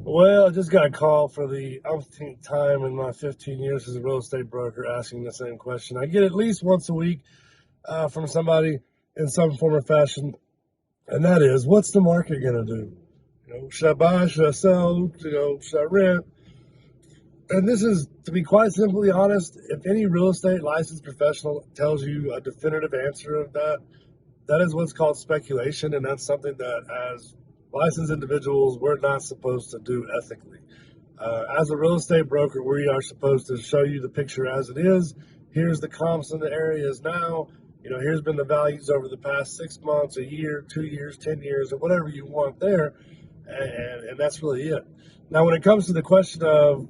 Well, I just got a call for the umpteenth time in my 15 years as a real estate broker asking the same question. I get at least once a week from somebody in some form or fashion, and that is, what's the market going to do? Should I buy? Should I sell? Should I rent? And this is, to be quite simply honest, if any real estate licensed professional tells you a definitive answer of that, that is what's called speculation, and that's something that, as licensed individuals, we're not supposed to do ethically. As a real estate broker, we are supposed to show you the picture as it is. Here's the comps in the areas now. Here's been the values over the past 6 months, a year, 2 years, 10 years, or whatever you want there, and that's really it. Now, when it comes to the question of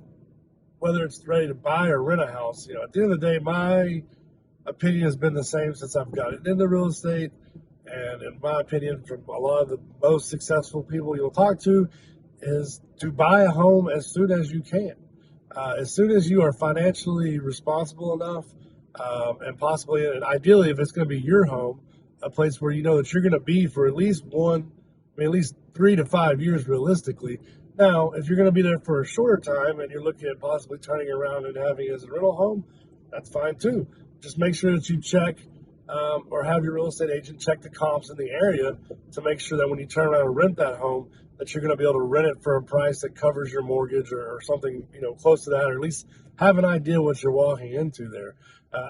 whether it's ready to buy or rent a house, at the end of the day, my opinion has been the same since I've gotten into real estate. And in my opinion, from a lot of the most successful people you'll talk to, is to buy a home as soon as you can. As soon as you are financially responsible enough, and possibly, and ideally, if it's going to be your home, a place where you know that you're going to be for at least at least 3 to 5 years realistically. Now, if you're going to be there for a shorter time and you're looking at possibly turning around and having it as a rental home, that's fine too. Just make sure that you check or have your real estate agent check the comps in the area to make sure that when you turn around and rent that home, that you're going to be able to rent it for a price that covers your mortgage or something, close to that, or at least have an idea what you're walking into there.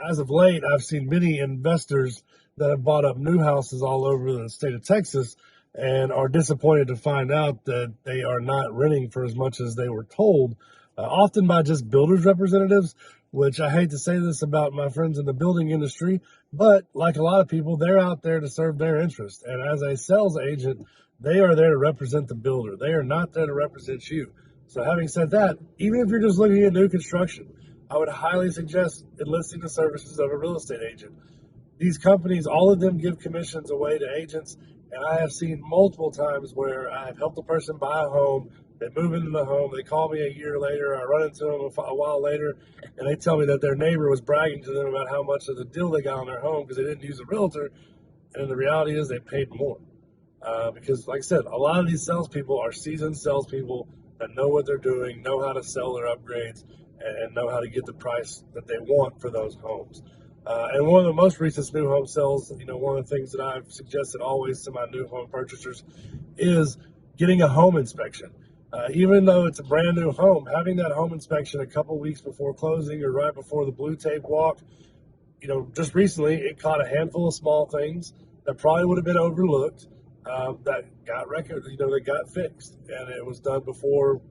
As of late, I've seen many investors that have bought up new houses all over the state of Texas and are disappointed to find out that they are not renting for as much as they were told, often by just builders representatives, which I hate to say this about my friends in the building industry, but like a lot of people, they're out there to serve their interest. And as a sales agent, they are there to represent the builder. They are not there to represent you. So having said that, even if you're just looking at new construction, I would highly suggest enlisting the services of a real estate agent. These companies, all of them give commissions away to agents, and I have seen multiple times where I have helped a person buy a home, they move into the home, they call me a year later, I run into them a while later, and they tell me that their neighbor was bragging to them about how much of the deal they got on their home because they didn't use a realtor, and the reality is they paid more. Because, like I said, a lot of these salespeople are seasoned salespeople that know what they're doing, know how to sell their upgrades, and know how to get the price that they want for those homes. And one of the most recent new home sales, one of the things that I've suggested always to my new home purchasers is getting a home inspection. Even though it's a brand new home, having that home inspection a couple weeks before closing or right before the blue tape walk, just recently it caught a handful of small things that probably would have been overlooked, that got that got fixed, and it was done before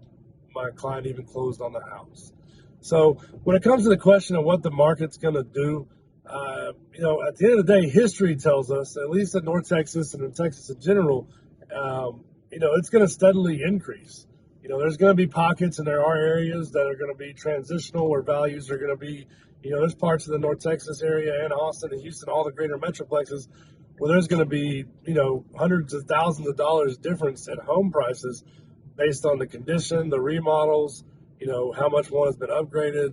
my client even closed on the house. So when it comes to the question of what the market's going to do, at the end of the day, history tells us, at least in North Texas and in Texas in general, it's going to steadily increase. There's going to be pockets and there are areas that are going to be transitional where values are going to be, there's parts of the North Texas area and Austin and Houston, all the greater metroplexes, where there's going to be, hundreds of thousands of dollars difference in home prices based on the condition, the remodels, how much one has been upgraded,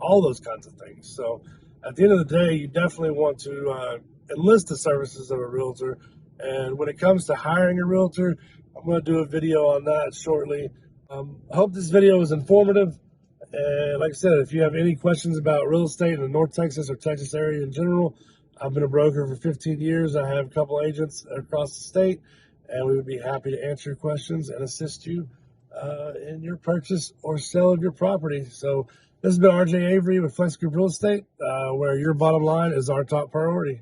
all those kinds of things. So at the end of the day, you definitely want to enlist the services of a realtor. And when it comes to hiring a realtor, I'm going to do a video on that shortly. I hope this video was informative. And like I said, if you have any questions about real estate in the North Texas or Texas area in general, I've been a broker for 15 years. I have a couple agents across the state, and we would be happy to answer your questions and assist you in your purchase or sale of your property. So this has been RJ Avery with Flex Group Real Estate, where your bottom line is our top priority.